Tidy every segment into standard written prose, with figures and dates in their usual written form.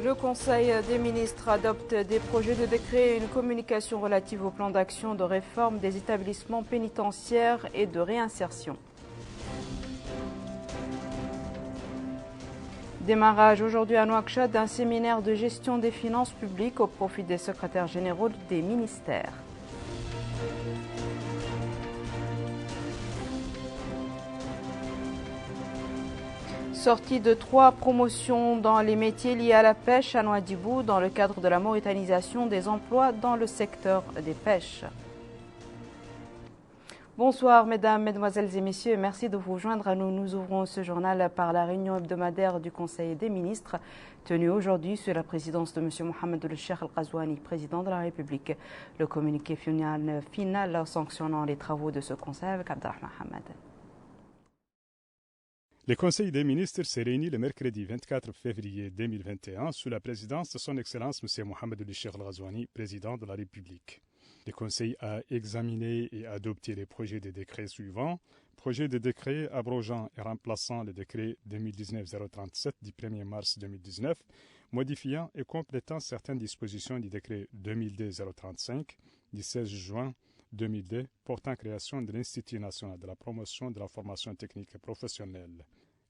Le Conseil des ministres adopte des projets de décret et une communication relative au plan d'action de réforme des établissements pénitentiaires et de réinsertion. Démarrage aujourd'hui à Nouakchott d'un séminaire de gestion des finances publiques au profit des secrétaires généraux des ministères. Sortie de 3 promotions dans les métiers liés à la pêche à Nouadhibou dans le cadre de la mauritanisation des emplois dans le secteur des pêches. Bonsoir mesdames, mesdemoiselles et messieurs, merci de vous joindre à nous. Nous ouvrons ce journal par la réunion hebdomadaire du Conseil des ministres tenue aujourd'hui sous la présidence de M. Mohamed El-Cheikh Al-Ghazouani, président de la République. Le communiqué final sanctionnant les travaux de ce Conseil avec Abdelrahman Hamad. Le Conseil des ministres s'est réuni le mercredi 24 février 2021 sous la présidence de son Excellence M. Mohamed El-Cheikh Al-Ghazouani, président de la République. Le Conseil a examiné et adopté les projets de décrets suivants. Projet de décret abrogeant et remplaçant le décret 2019-037 du 1er mars 2019, modifiant et complétant certaines dispositions du décret 2002-035 du 16 juin 2002 portant création de l'Institut national de la promotion de la formation technique et professionnelle.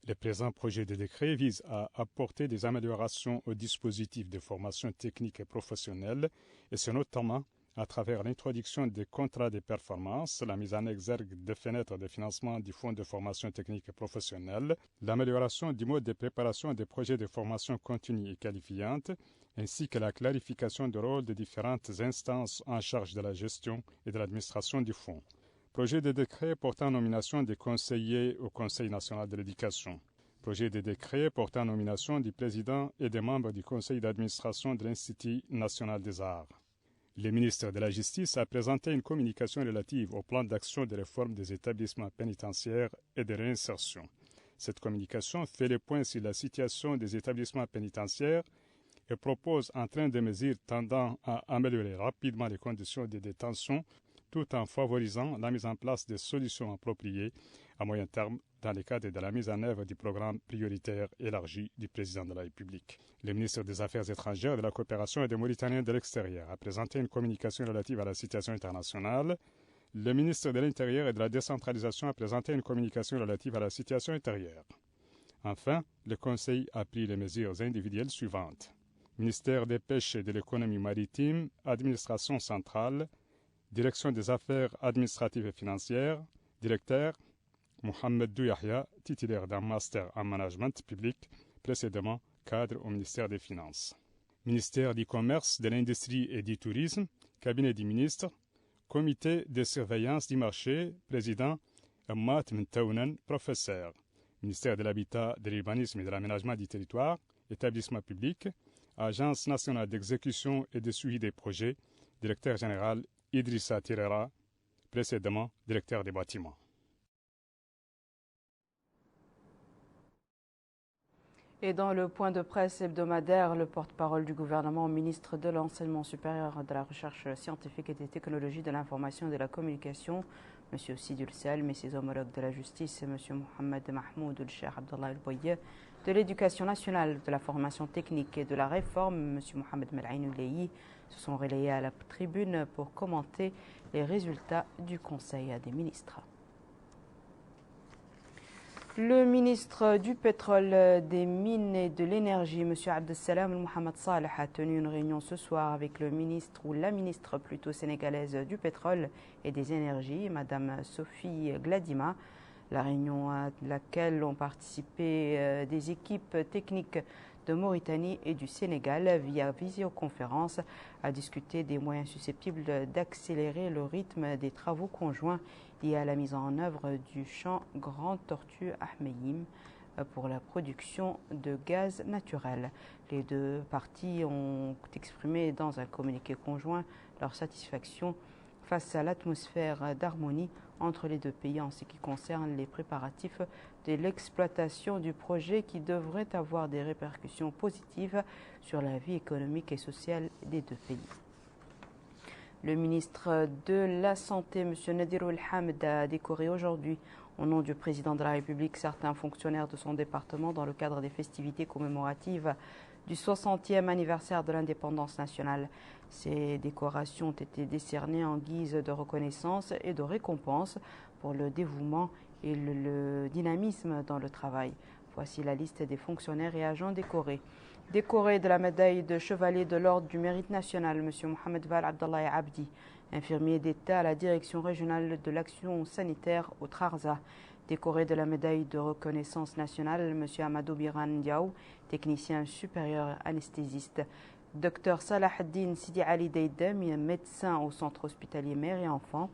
Le présent projet de décret vise à apporter des améliorations au dispositif de formation technique et professionnelle, et c'est notamment à travers l'introduction des contrats de performance, la mise en exergue des fenêtres de financement du Fonds de formation technique et professionnelle, l'amélioration du mode de préparation des projets de formation continue et qualifiante, ainsi que la clarification du rôle des différentes instances en charge de la gestion et de l'administration du fonds. Projet de décret portant nomination des conseillers au Conseil national de l'éducation. Projet de décret portant nomination du président et des membres du conseil d'administration de l'Institut national des arts. Le ministre de la Justice a présenté une communication relative au plan d'action de réforme des établissements pénitentiaires et de réinsertion. Cette communication fait le point sur la situation des établissements pénitentiaires et propose un train de mesures tendant à améliorer rapidement les conditions de détention tout en favorisant la mise en place de solutions appropriées à moyen terme dans le cadre de la mise en œuvre du programme prioritaire élargi du président de la République. Le ministre des Affaires étrangères, de la coopération et des Mauritaniens de l'extérieur a présenté une communication relative à la situation internationale. Le ministre de l'Intérieur et de la décentralisation a présenté une communication relative à la situation intérieure. Enfin, le Conseil a pris les mesures individuelles suivantes. Ministère des Pêches et de l'Économie maritime, Administration centrale, Direction des affaires administratives et financières, directeur Mohamed Yahya, titulaire d'un master en management public, précédemment cadre au ministère des Finances. Ministère du Commerce, de l'Industrie et du Tourisme, cabinet du ministre, comité de surveillance du marché, président Mat Mtaunen, professeur. Ministère de l'Habitat, de l'Urbanisme et de l'Aménagement du Territoire, établissement public, Agence nationale d'exécution et de suivi des projets, directeur général Idrissa Tirera, précédemment directeur des bâtiments. Et dans le point de presse hebdomadaire, le porte-parole du gouvernement, ministre de l'Enseignement supérieur, de la Recherche scientifique et des technologies de l'information et de la communication, M. Sidul Salm, et ses homologues de la justice, M. Mohamed Mahmoud El-Cheikh Abdallah El-Boye, de l'éducation nationale, de la formation technique et de la réforme, M. Mohamed Mel'ain Ouleyi, se sont relayés à la tribune pour commenter les résultats du Conseil des ministres. Le ministre du Pétrole, des Mines et de l'Énergie, M. Abdessalam Mohamed Saleh, a tenu une réunion ce soir avec le ministre, ou la ministre plutôt sénégalaise du Pétrole et des Énergies, Mme Sophie Gladima. La réunion à laquelle ont participé des équipes techniques de Mauritanie et du Sénégal via visioconférence a discuté des moyens susceptibles d'accélérer le rythme des travaux conjoints liés à la mise en œuvre du champ Grande Tortue Ahmeyim pour la production de gaz naturel. Les deux parties ont exprimé dans un communiqué conjoint leur satisfaction face à l'atmosphère d'harmonie entre les deux pays en ce qui concerne les préparatifs de l'exploitation du projet qui devrait avoir des répercussions positives sur la vie économique et sociale des deux pays. Le ministre de la Santé, M. Nadirou El-Hamed, a décoré aujourd'hui, au nom du président de la République, certains fonctionnaires de son département dans le cadre des festivités commémoratives du 60e anniversaire de l'indépendance nationale. Ces décorations ont été décernées en guise de reconnaissance et de récompense pour le dévouement et le dynamisme dans le travail. Voici la liste des fonctionnaires et agents décorés. Décoré de la médaille de chevalier de l'ordre du mérite national, M. Mohamed Val Abdallah Abdi, infirmier d'État à la direction régionale de l'action sanitaire au Trarza. Décoré de la médaille de reconnaissance nationale, M. Amadou Biran Diaw, technicien supérieur anesthésiste. Dr Salah Ad-Din Sidi Ali Deidem, médecin au centre hospitalier mère et enfant.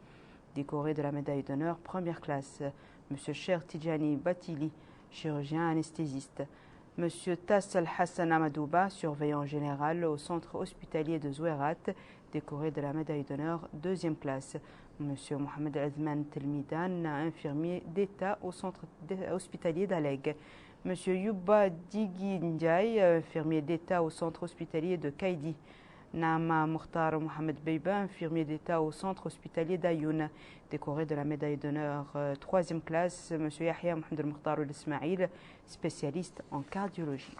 Décoré de la médaille d'honneur première classe, M. Cher Tidjani Batili, chirurgien anesthésiste. M. Tassel Hassan Amadouba, surveillant général au centre hospitalier de Zouerat, décoré de la médaille d'honneur deuxième classe. M. Mohamed Azman Telmidan, infirmier d'État au centre hospitalier d'Aleg. M. Yuba Digui Ndiaye, infirmier d'État au centre hospitalier de Kaidi. Naama Mokhtar Mohamed Beiba, infirmier d'État au centre hospitalier d'Ayoun, décoré de la médaille d'honneur troisième classe. M. Yahya Mohamed Mokhtar Ismail, spécialiste en cardiologie.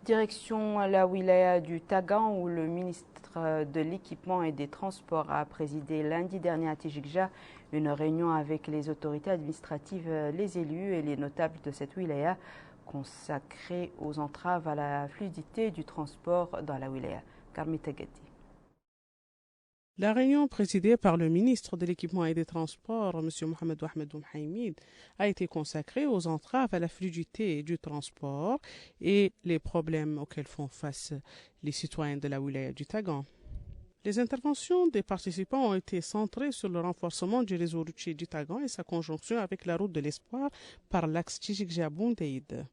Direction la wilaya du Tagan, où le ministre de l'Équipement et des Transports a présidé lundi dernier à Tijikja une réunion avec les autorités administratives, les élus et les notables de cette wilaya consacrée aux entraves à la fluidité du transport dans la wilaya. Karmi Tagadi. La réunion présidée par le ministre de l'Équipement et des Transports, M. Mohamed Ahmed Haïmid, a été consacrée aux entraves à la fluidité du transport et les problèmes auxquels font face les citoyens de la wilaya du Tagan. Les interventions des participants ont été centrées sur le renforcement du réseau routier du Tagan et sa conjonction avec la route de l'Espoir par l'axe Tijikja-Boundeid.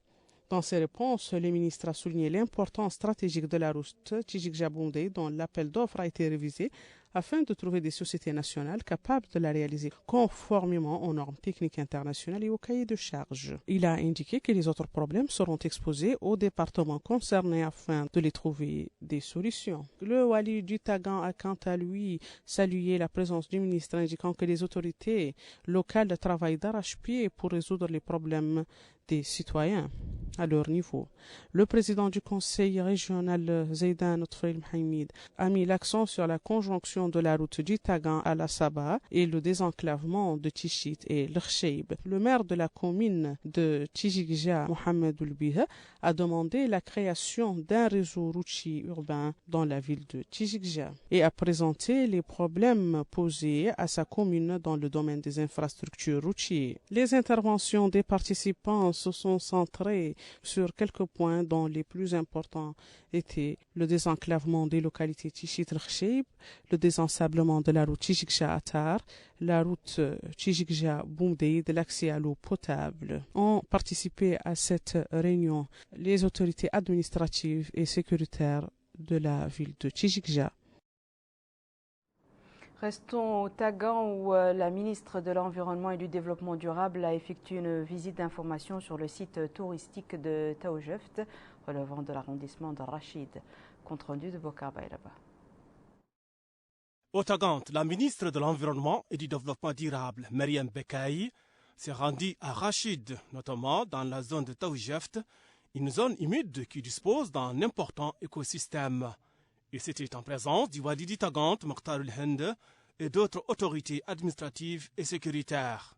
Dans ses réponses, le ministre a souligné l'importance stratégique de la route Tijikja-Boundeid, dont l'appel d'offres a été révisé afin de trouver des sociétés nationales capables de la réaliser conformément aux normes techniques internationales et au cahier de charges. Il a indiqué que les autres problèmes seront exposés aux départements concernés afin de les trouver des solutions. Le Wali du Tagan a quant à lui salué la présence du ministre, indiquant que les autorités locales travaillent d'arrache-pied pour résoudre les problèmes des citoyens à leur niveau. Le président du conseil régional Zaidan Otfril Mohamed a mis l'accent sur la conjonction de la route du Tagan à la Saba et le désenclavement de Tichit et l'Rcheib. Le maire de la commune de Tijikja, Mohamed Oulbiha, a demandé la création d'un réseau routier urbain dans la ville de Tijikja et a présenté les problèmes posés à sa commune dans le domaine des infrastructures routières. Les interventions des participants se sont centrées sur quelques points dont les plus importants étaient le désenclavement des localités Tichit-Rcheib, le désensablement de la route Tijikja-Atar, la route Tijikja-Boumdeid, l'accès à l'eau potable. Ont participé à cette réunion les autorités administratives et sécuritaires de la ville de Tijikja. Restons au Tagan où la ministre de l'Environnement et du Développement durable a effectué une visite d'information sur le site touristique de Taoujeft, relevant de l'arrondissement de Rachid. Compte rendu de Bokar Bayraba. Au Tagan, la ministre de l'Environnement et du Développement durable, Mariam Bekaï, s'est rendue à Rachid, notamment dans la zone de Taoujeft, une zone humide qui dispose d'un important écosystème. Et c'était en présence du Wali du Tagan, Mokhtar el-Hend, et d'autres autorités administratives et sécuritaires.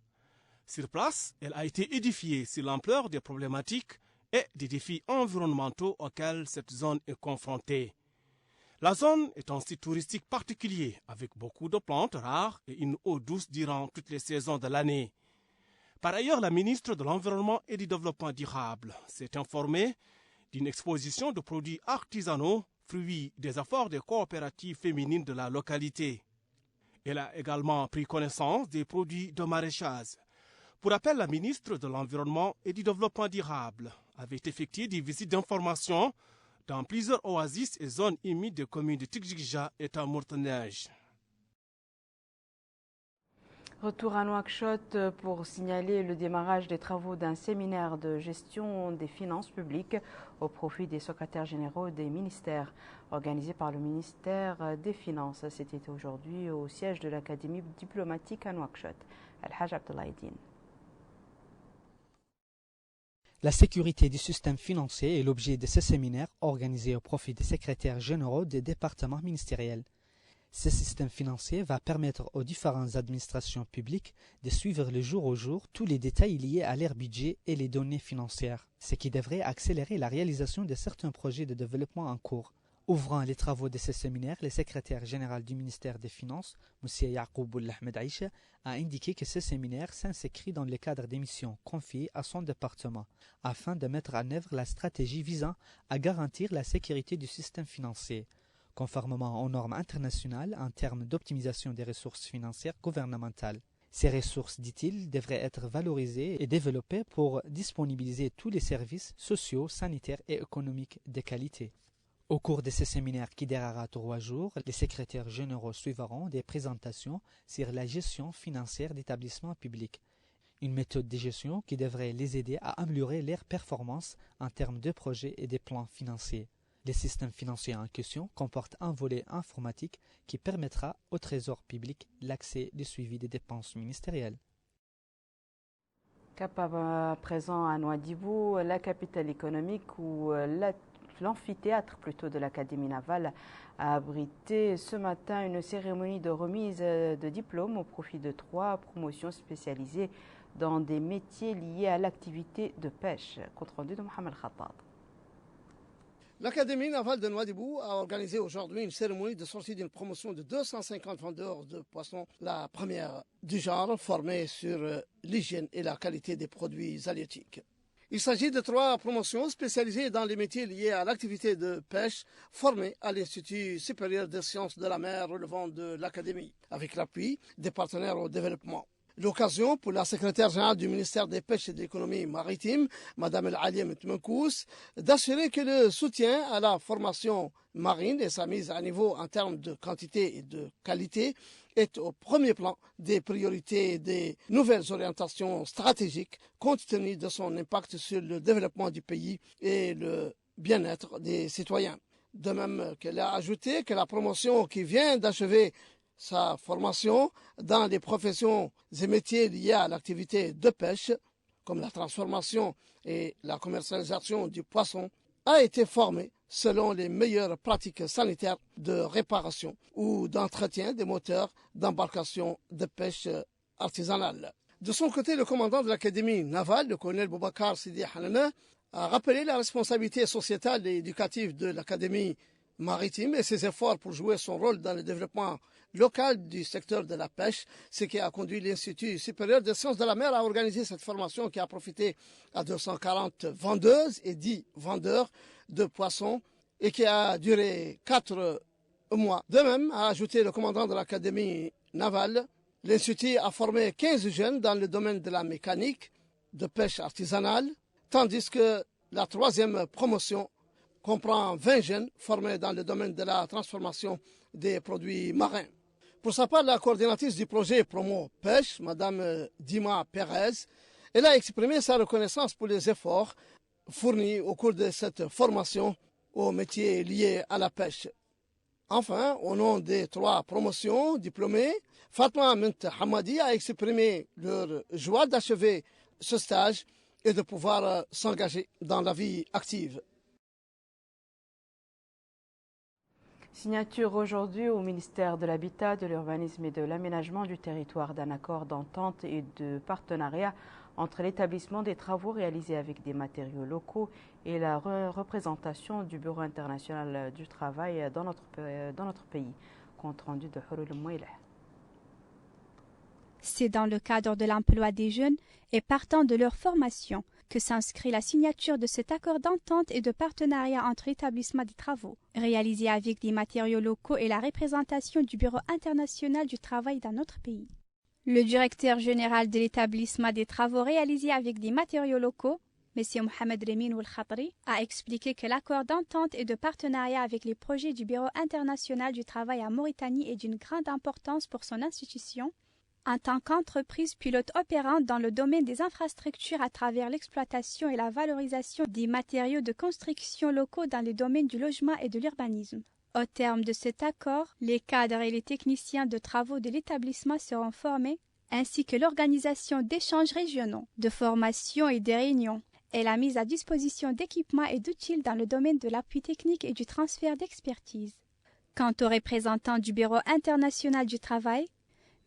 Sur place, elle a été édifiée sur l'ampleur des problématiques et des défis environnementaux auxquels cette zone est confrontée. La zone est un site touristique particulier, avec beaucoup de plantes rares et une eau douce durant toutes les saisons de l'année. Par ailleurs, la ministre de l'Environnement et du Développement durable s'est informée d'une exposition de produits artisanaux, fruits des efforts des coopératives féminines de la localité. Elle a également pris connaissance des produits de maraîchage. Pour rappel, la ministre de l'Environnement et du Développement durable avait effectué des visites d'information dans plusieurs oasis et zones humides des communes de Tijikja et Tamourtanaj. Retour à Nouakchott pour signaler le démarrage des travaux d'un séminaire de gestion des finances publiques au profit des secrétaires généraux des ministères, organisé par le ministère des Finances. C'était aujourd'hui au siège de l'Académie diplomatique à Nouakchott. Al-Hajj Abdullah Eddine. La sécurité du système financier est l'objet de ce séminaire organisé au profit des secrétaires généraux des départements ministériels. Ce système financier va permettre aux différentes administrations publiques de suivre le jour au jour tous les détails liés à leur budget et les données financières, ce qui devrait accélérer la réalisation de certains projets de développement en cours. Ouvrant les travaux de ce séminaire, le secrétaire général du ministère des Finances, M. Yaqoub Ahmed Aïcha, a indiqué que ce séminaire s'inscrit dans le cadre des missions confiées à son département, afin de mettre en œuvre la stratégie visant à garantir la sécurité du système financier, conformément aux normes internationales en termes d'optimisation des ressources financières gouvernementales. Ces ressources, dit-il, devraient être valorisées et développées pour disponibiliser tous les services sociaux, sanitaires et économiques de qualité. Au cours de ce séminaire qui durera 3 jours, les secrétaires généraux suivront des présentations sur la gestion financière d'établissements publics, une méthode de gestion qui devrait les aider à améliorer leurs performances en termes de projets et de plans financiers. Le système financier en question comporte un volet informatique qui permettra au Trésor public l'accès du suivi des dépenses ministérielles. Cap à présent à Nouadhibou, la capitale économique où l'amphithéâtre plutôt de l'Académie navale a abrité ce matin une cérémonie de remise de diplômes au profit de 3 promotions spécialisées dans des métiers liés à l'activité de pêche. Compte rendu de Mohamed Khattab. L'Académie navale de Nouadhibou a organisé aujourd'hui une cérémonie de sortie d'une promotion de 250 vendeurs de poissons, la première du genre, formée sur l'hygiène et la qualité des produits halieutiques. Il s'agit de 3 promotions spécialisées dans les métiers liés à l'activité de pêche formées à l'Institut supérieur des sciences de la mer relevant de l'Académie, avec l'appui des partenaires au développement. L'occasion pour la secrétaire générale du ministère des Pêches et de l'Économie maritime, Mme El Alia Metmenkous, d'assurer que le soutien à la formation marine et sa mise à niveau en termes de quantité et de qualité est au premier plan des priorités et des nouvelles orientations stratégiques compte tenu de son impact sur le développement du pays et le bien-être des citoyens. De même qu'elle a ajouté que la promotion qui vient d'achever sa formation dans les professions et métiers liés à l'activité de pêche, comme la transformation et la commercialisation du poisson, a été formée selon les meilleures pratiques sanitaires de réparation ou d'entretien des moteurs d'embarcation de pêche artisanale. De son côté, le commandant de l'Académie navale, le colonel Boubacar Sidi Hanana, a rappelé la responsabilité sociétale et éducative de l'Académie maritime et ses efforts pour jouer son rôle dans le développement local du secteur de la pêche, ce qui a conduit l'Institut supérieur des sciences de la mer à organiser cette formation qui a profité à 240 vendeuses et 10 vendeurs de poissons et qui a duré 4 mois. De même, a ajouté le commandant de l'Académie navale, l'Institut a formé 15 jeunes dans le domaine de la mécanique, de pêche artisanale, tandis que la 3e promotion comprend 20 jeunes formés dans le domaine de la transformation des produits marins. Pour sa part, la coordinatrice du projet Promo Pêche, Mme Dima Perez, elle a exprimé sa reconnaissance pour les efforts fournis au cours de cette formation aux métiers liés à la pêche. Enfin, au nom des 3 promotions diplômées, Fatma Mint Hamadi a exprimé leur joie d'achever ce stage et de pouvoir s'engager dans la vie active. Signature aujourd'hui au ministère de l'Habitat, de l'Urbanisme et de l'Aménagement du territoire d'un accord d'entente et de partenariat entre l'établissement des travaux réalisés avec des matériaux locaux et la représentation du Bureau international du travail dans notre pays. Compte rendu de Houroul Mouileh. C'est dans le cadre de l'emploi des jeunes et partant de leur formation que s'inscrit la signature de cet accord d'entente et de partenariat entre l'établissement des travaux, réalisés avec des matériaux locaux et la représentation du Bureau international du travail dans notre pays. Le directeur général de l'établissement des travaux réalisés avec des matériaux locaux, M. Mohamed Remin Oul-Khatri, a expliqué que l'accord d'entente et de partenariat avec les projets du Bureau international du travail en Mauritanie est d'une grande importance pour son institution, en tant qu'entreprise pilote opérante dans le domaine des infrastructures à travers l'exploitation et la valorisation des matériaux de construction locaux dans les domaines du logement et de l'urbanisme. Au terme de cet accord, les cadres et les techniciens de travaux de l'établissement seront formés, ainsi que l'organisation d'échanges régionaux, de formations et de réunions, et la mise à disposition d'équipements et d'outils dans le domaine de l'appui technique et du transfert d'expertise. Quant au représentant du Bureau international du travail,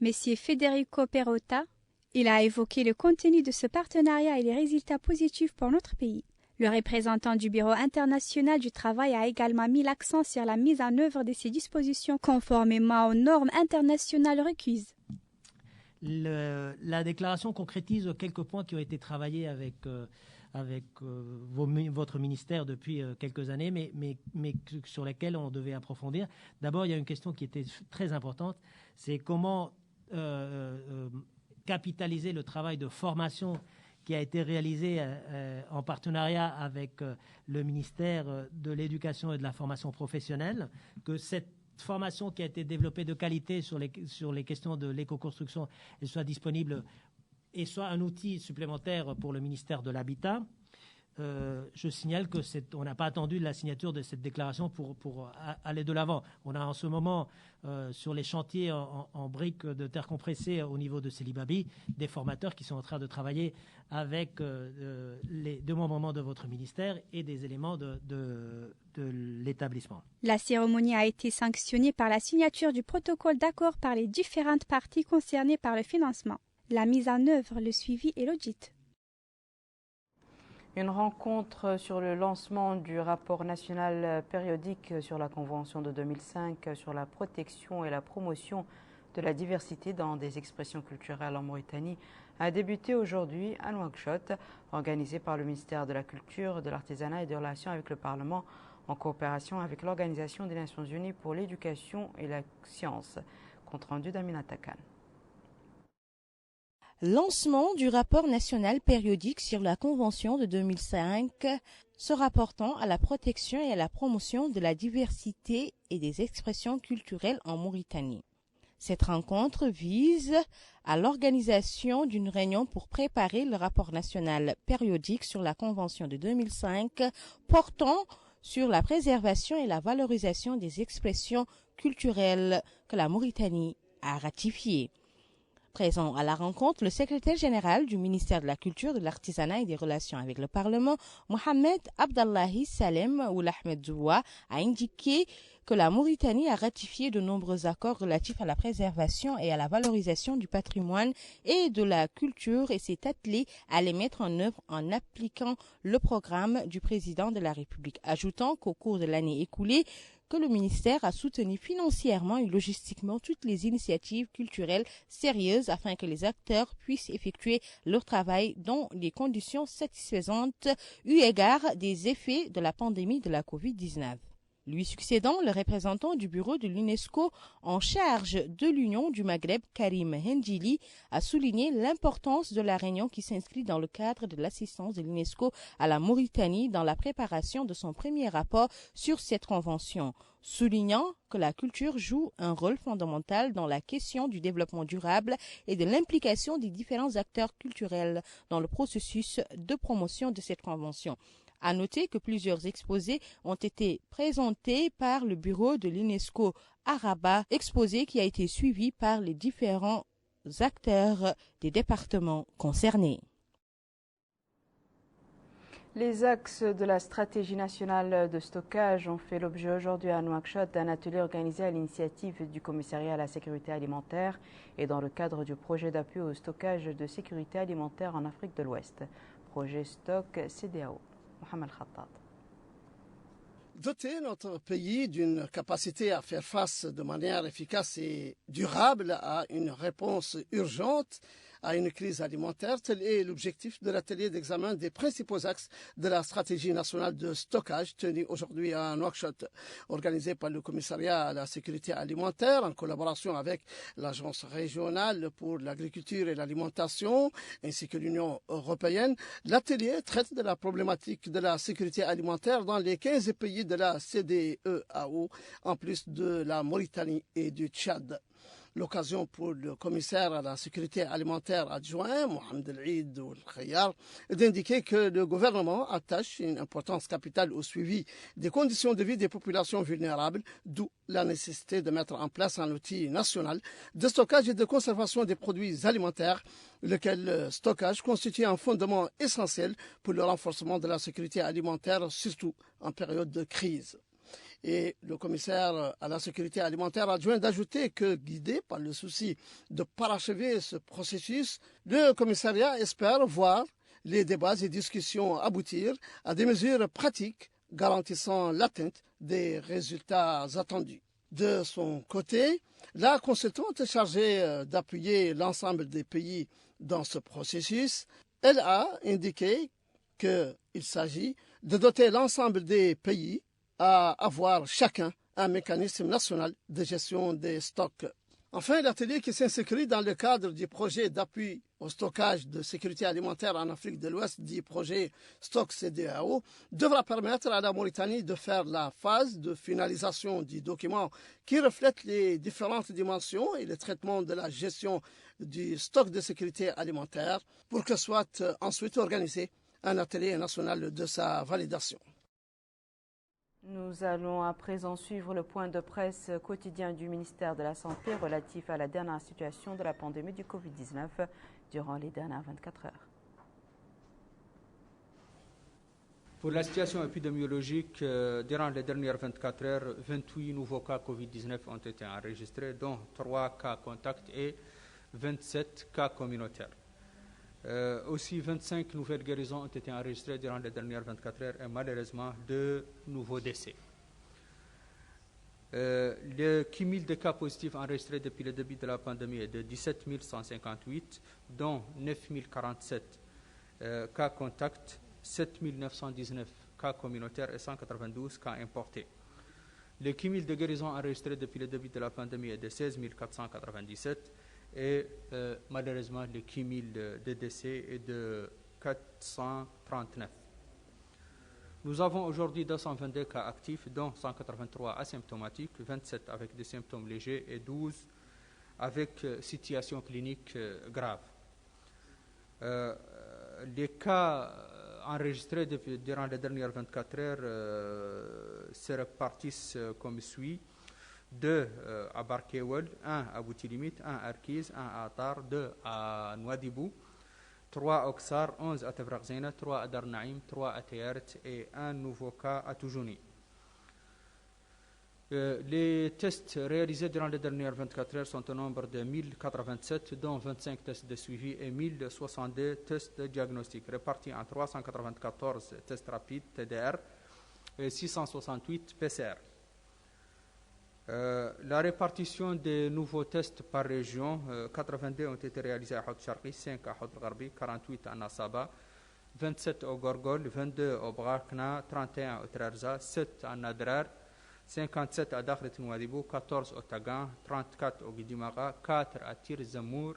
M. Federico Perrotta, il a évoqué le contenu de ce partenariat et les résultats positifs pour notre pays. Le représentant du Bureau international du travail a également mis l'accent sur la mise en œuvre de ces dispositions conformément aux normes internationales requises. La déclaration concrétise quelques points qui ont été travaillés avec votre ministère depuis quelques années, mais sur lesquels on devait approfondir. D'abord, il y a une question qui était très importante, c'est comment capitaliser le travail de formation qui a été réalisé en partenariat avec le ministère de l'Éducation et de la formation professionnelle, que cette formation qui a été développée de qualité sur les questions de l'éco-construction soit disponible et soit un outil supplémentaire pour le ministère de l'Habitat. Je signale qu'on n'a pas attendu la signature de cette déclaration pour aller de l'avant. On a en ce moment sur les chantiers en briques de terre compressée au niveau de Célibabi des formateurs qui sont en train de travailler avec les démembrements de votre ministère et des éléments de l'établissement. La cérémonie a été sanctionnée par la signature du protocole d'accord par les différentes parties concernées par le financement, la mise en œuvre, le suivi et l'audit. Une rencontre sur le lancement du rapport national périodique sur la Convention de 2005 sur la protection et la promotion de la diversité dans des expressions culturelles en Mauritanie a débuté aujourd'hui à Nouakchott, organisé par le ministère de la Culture, de l'Artisanat et des Relations avec le Parlement en coopération avec l'Organisation des Nations Unies pour l'éducation et la science. Compte rendu d'Aminata Khan. Lancement du rapport national périodique sur la Convention de 2005 se rapportant à la protection et à la promotion de la diversité et des expressions culturelles en Mauritanie. Cette rencontre vise à l'organisation d'une réunion pour préparer le rapport national périodique sur la Convention de 2005 portant sur la préservation et la valorisation des expressions culturelles que la Mauritanie a ratifiées. Présent à la rencontre, le secrétaire général du ministère de la Culture, de l'Artisanat et des Relations avec le Parlement, Mohamed Abdallahi Salem Oulahmed Zouwa, a indiqué que la Mauritanie a ratifié de nombreux accords relatifs à la préservation et à la valorisation du patrimoine et de la culture et s'est attelé à les mettre en œuvre en appliquant le programme du président de la République, ajoutant qu'au cours de l'année écoulée, que le ministère a soutenu financièrement et logistiquement toutes les initiatives culturelles sérieuses afin que les acteurs puissent effectuer leur travail dans des conditions satisfaisantes eu égard des effets de la pandémie de la COVID-19. Lui succédant, le représentant du bureau de l'UNESCO en charge de l'Union du Maghreb, Karim Hendili, a souligné l'importance de la réunion qui s'inscrit dans le cadre de l'assistance de l'UNESCO à la Mauritanie dans la préparation de son premier rapport sur cette convention, soulignant que la culture joue un rôle fondamental dans la question du développement durable et de l'implication des différents acteurs culturels dans le processus de promotion de cette convention. À noter que plusieurs exposés ont été présentés par le bureau de l'UNESCO à Rabat, exposé qui a été suivi par les différents acteurs des départements concernés. Les axes de la stratégie nationale de stockage ont fait l'objet aujourd'hui à Nouakchott d'un atelier organisé à l'initiative du commissariat à la sécurité alimentaire et dans le cadre du projet d'appui au stockage de sécurité alimentaire en Afrique de l'Ouest, projet Stock CEDEAO. Mohamed Khattab. Doter notre pays d'une capacité à faire face de manière efficace et durable à une réponse urgente à une crise alimentaire, tel est l'objectif de l'atelier d'examen des principaux axes de la stratégie nationale de stockage tenu aujourd'hui à Nouakchott, organisé par le commissariat à la sécurité alimentaire en collaboration avec l'agence régionale pour l'agriculture et l'alimentation ainsi que l'Union européenne. L'atelier traite de la problématique de la sécurité alimentaire dans les 15 pays de la CEDEAO, en plus de la Mauritanie et du Tchad. l'occasion pour le commissaire à la sécurité alimentaire adjoint, Mohamed El-Eid Oul-Khayar, d'indiquer que le gouvernement attache une importance capitale au suivi des conditions de vie des populations vulnérables, d'où la nécessité de mettre en place un outil national de stockage et de conservation des produits alimentaires, lequel stockage constitue un fondement essentiel pour le renforcement de la sécurité alimentaire, surtout en période de crise. Et le commissaire à la sécurité alimentaire adjoint d'ajouter que, guidé par le souci de parachever ce processus, le commissariat espère voir les débats et discussions aboutir à des mesures pratiques garantissant l'atteinte des résultats attendus. De son côté, la consultante chargée d'appuyer l'ensemble des pays dans ce processus, elle a indiqué qu'il s'agit de doter l'ensemble des pays à avoir chacun un mécanisme national de gestion des stocks. Enfin, l'atelier qui s'inscrit dans le cadre du projet d'appui au stockage de sécurité alimentaire en Afrique de l'Ouest, dit projet Stock CEDEAO, devra permettre à la Mauritanie de faire la phase de finalisation du document qui reflète les différentes dimensions et le traitement de la gestion du stock de sécurité alimentaire pour que soit ensuite organisé un atelier national de sa validation. Nous allons à présent suivre le point de presse quotidien du ministère de la Santé relatif à la dernière situation de la pandémie du Covid-19 durant les dernières 24 heures. Pour la situation épidémiologique, durant les dernières 24 heures, 28 nouveaux cas Covid-19 ont été enregistrés, dont 3 cas contacts et 27 cas communautaires. Aussi, 25 nouvelles guérisons ont été enregistrées durant les dernières 24 heures et malheureusement 2 nouveaux décès. Le cumul de cas positifs enregistrés depuis le début de la pandémie est de 17 158, dont 9 047 cas contacts, 7 919 cas communautaires et 192 cas importés. Le cumul de guérisons enregistrés depuis le début de la pandémie est de 16 497 et malheureusement le cumul de décès est de 439. Nous avons aujourd'hui 222 cas actifs, dont 183 asymptomatiques, 27 avec des symptômes légers et 12 avec situation clinique grave. Les cas enregistrés durant les dernières 24 heures se répartissent comme suit. 2 à Barkewel, 1 à Boutilimit, 1 à Arkiz, 1 à Atar, 2 à Nouadhibou, 3 à Oksar, 11 à Tefrakzena, 3 à Darnaïm, 3 à Tayart et 1 nouveau cas à Toujouni. Les tests réalisés durant les dernières 24 heures sont au nombre de 1087, dont 25 tests de suivi et 1062 tests de diagnostic, répartis en 394 tests rapides TDR et 668 PCR. La répartition des nouveaux tests par région, 82 ont été réalisés à Hout Sharqi, 5 à Hout Gharbi, 48 à Nasaba, 27 au Gorgol, 22 au Brakna, 31 au Trarza, 7 à Nadrar, 57 à Dakhlet Nouadhibou, 14 au Tagan, 34 au Guidimaga, 4 à Tir Zamour.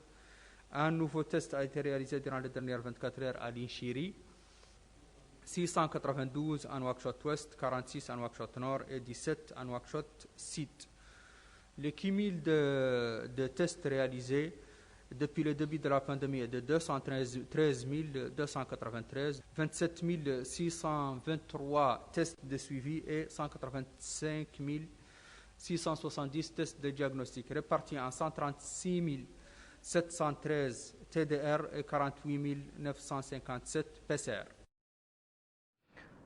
Un nouveau test a été réalisé durant les dernières 24 heures à Linchiri, 692 en Nouakchott Ouest, 46 en Nouakchott Nord et 17 en Nouakchott Sud. Le cumul de tests réalisés depuis le début de la pandémie est de 213 293, 27 623 tests de suivi et 185 670 tests de diagnostic, répartis en 136 713 TDR et 48 957 PCR.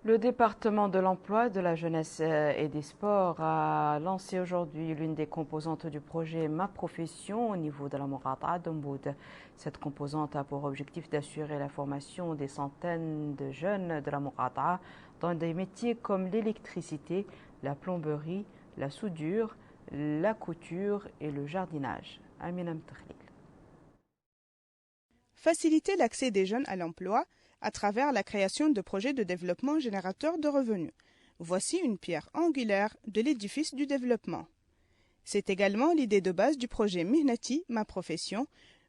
Le département de l'emploi, de la jeunesse et des sports a lancé aujourd'hui l'une des composantes du projet Ma Profession au niveau de la Mourata'a d'Omboud. Cette composante a pour objectif d'assurer la formation des centaines de jeunes de la Mourata'a dans des métiers comme l'électricité, la plomberie, la soudure, la couture et le jardinage. Amina Mtakhlil. Faciliter l'accès des jeunes à l'emploi à travers la création de projets de développement générateurs de revenus. Voici une pierre angulaire de l'édifice du développement. C'est également l'idée de base du projet Mihnati, Ma Profession,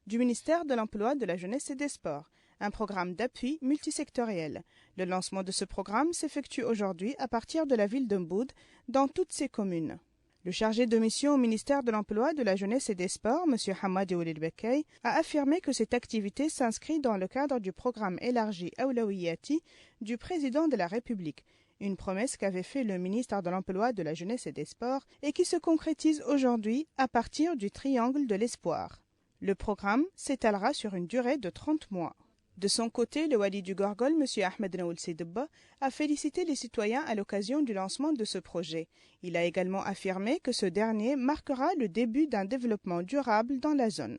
du ministère de l'Emploi, de la Jeunesse et des Sports, un programme d'appui multisectoriel. Le lancement de ce programme s'effectue aujourd'hui à partir de la ville d'Omboud, dans toutes ses communes. Le chargé de mission au ministère de l'Emploi, de la Jeunesse et des Sports, M. Hamad Oulid Bekay, a affirmé que cette activité s'inscrit dans le cadre du programme élargi Awlawiyati du président de la République, une promesse qu'avait fait le ministère de l'Emploi, de la Jeunesse et des Sports et qui se concrétise aujourd'hui à partir du triangle de l'espoir. Le programme s'étalera sur une durée de 30 mois. De son côté, le wali du Gorgol, M. Ahmed Naoul Sedebba, a félicité les citoyens à l'occasion du lancement de ce projet. Il a également affirmé que ce dernier marquera le début d'un développement durable dans la zone.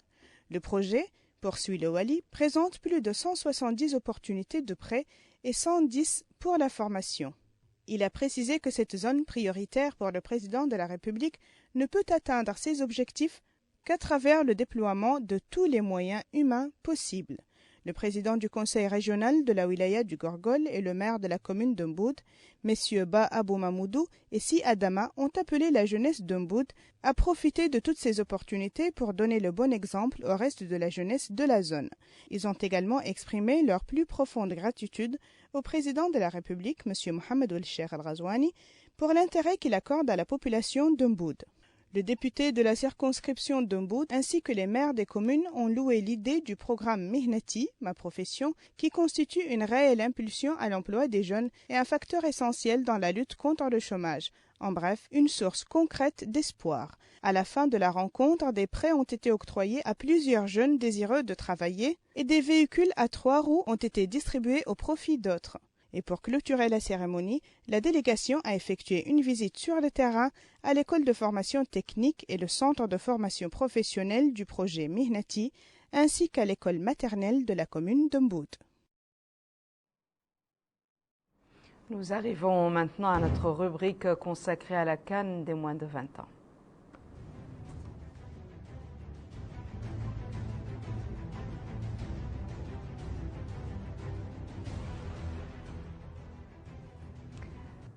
Le projet, poursuit le wali, présente plus de 170 opportunités de prêt et 110 pour la formation. Il a précisé que cette zone prioritaire pour le président de la République ne peut atteindre ses objectifs qu'à travers le déploiement de tous les moyens humains possibles. Le président du conseil régional de la wilaya du Gorgol et le maire de la commune d'Umboud, messieurs Ba Abou Mamoudou et Si Adama, ont appelé la jeunesse d'Umboud à profiter de toutes ces opportunités pour donner le bon exemple au reste de la jeunesse de la zone. Ils ont également exprimé leur plus profonde gratitude au président de la République, M. Mohamed Ould-Cheikh Al-Ghazouani, pour l'intérêt qu'il accorde à la population d'Umboud. Le député de la circonscription d'Umboud ainsi que les maires des communes ont loué l'idée du programme Mihnati, ma profession, qui constitue une réelle impulsion à l'emploi des jeunes et un facteur essentiel dans la lutte contre le chômage. En bref, une source concrète d'espoir. À la fin de la rencontre, des prêts ont été octroyés à plusieurs jeunes désireux de travailler et des véhicules à 3 roues ont été distribués au profit d'autres. Et pour clôturer la cérémonie, la délégation a effectué une visite sur le terrain à l'école de formation technique et le centre de formation professionnelle du projet Mihnati, ainsi qu'à l'école maternelle de la commune d'Umboud. Nous arrivons maintenant à notre rubrique consacrée à la CAN des moins de 20 ans.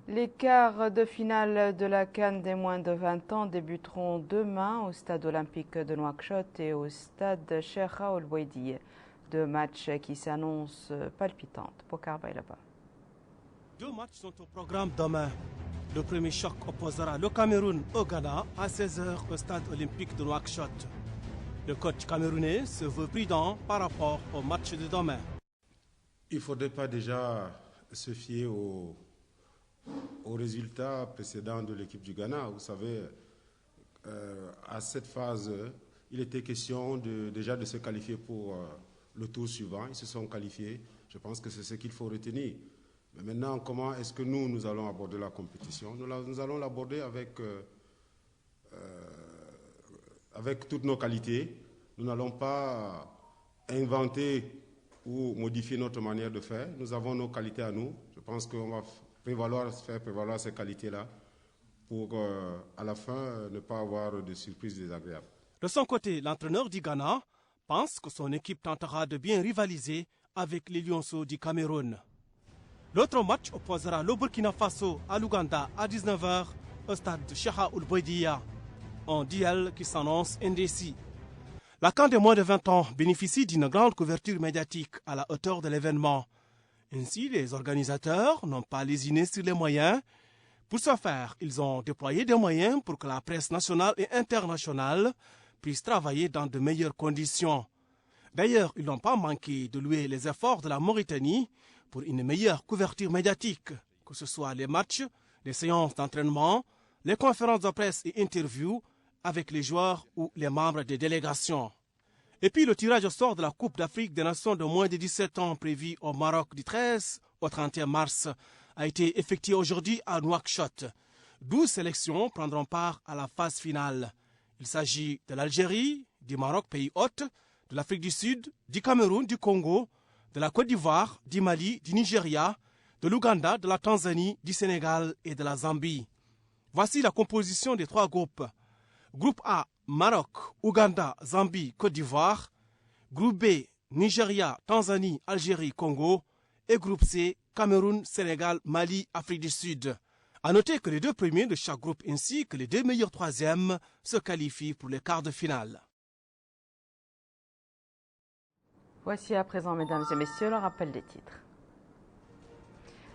Les quarts de finale de la CAN des moins de 20 ans débuteront demain au stade olympique de Nouakchott et au stade Cheikh Ould Bouaidi. 2 matchs qui s'annoncent palpitantes. Bokar Baylaba. 2 matchs sont au programme demain. Le premier choc opposera le Cameroun au Ghana à 16h au stade olympique de Nouakchott. Le coach camerounais se veut prudent par rapport au match de demain. Il ne faudrait pas déjà se fier aux résultats précédents de l'équipe du Ghana. Vous savez, à cette phase, il était question déjà de se qualifier pour le tour suivant. Ils se sont qualifiés. Je pense que c'est ce qu'il faut retenir. Mais maintenant, comment est-ce que nous allons aborder la compétition? Nous allons l'aborder avec toutes nos qualités. Nous n'allons pas inventer ou modifier notre manière de faire. Nous avons nos qualités à nous. Je pense qu'on va faire prévaloir ces qualités-là pour, à la fin, ne pas avoir de surprises désagréables. De son côté, l'entraîneur du Ghana pense que son équipe tentera de bien rivaliser avec les Lionceaux du Cameroun. L'autre match opposera le Burkina Faso à l'Ouganda à 19h au stade de Cheikh Ould Bouaidi. Un duel qui s'annonce indécis. La CAN des moins de 20 ans bénéficie d'une grande couverture médiatique à la hauteur de l'événement. Ainsi, les organisateurs n'ont pas lésiné sur les moyens. Pour ce faire, ils ont déployé des moyens pour que la presse nationale et internationale puisse travailler dans de meilleures conditions. D'ailleurs, ils n'ont pas manqué de louer les efforts de la Mauritanie pour une meilleure couverture médiatique, que ce soit les matchs, les séances d'entraînement, les conférences de presse et interviews avec les joueurs ou les membres des délégations. Et puis le tirage au sort de la Coupe d'Afrique des Nations de moins de 17 ans prévu au Maroc du 13 au 31 mars a été effectué aujourd'hui à Nouakchott. 12 sélections prendront part à la phase finale. Il s'agit de l'Algérie, du Maroc, pays hôte, de l'Afrique du Sud, du Cameroun, du Congo, de la Côte d'Ivoire, du Mali, du Nigeria, de l'Ouganda, de la Tanzanie, du Sénégal et de la Zambie. Voici la composition des 3 groupes. Groupe A, Maroc, Ouganda, Zambie, Côte d'Ivoire. Groupe B, Nigeria, Tanzanie, Algérie, Congo. Et groupe C, Cameroun, Sénégal, Mali, Afrique du Sud. A noter que les 2 premiers de chaque groupe ainsi que les 2 meilleurs troisièmes se qualifient pour les quarts de finale. Voici à présent, mesdames et messieurs, le rappel des titres.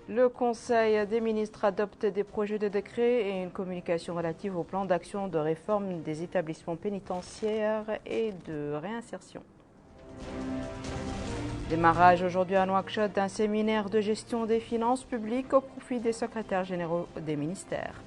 Le Conseil des ministres adopte des projets de décret et une communication relative au plan d'action de réforme des établissements pénitentiaires et de réinsertion. Démarrage aujourd'hui à Nouakchott d'un séminaire de gestion des finances publiques au profit des secrétaires généraux des ministères.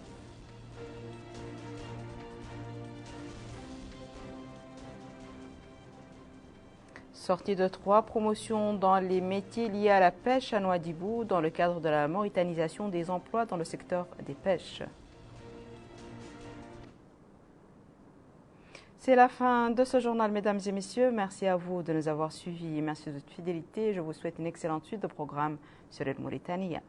Sortie de 3 promotions dans les métiers liés à la pêche à Nouadhibou dans le cadre de la mauritanisation des emplois dans le secteur des pêches. C'est la fin de ce journal, mesdames et messieurs. Merci à vous de nous avoir suivis. Merci de votre fidélité. Je vous souhaite une excellente suite de programme sur El Mauritania.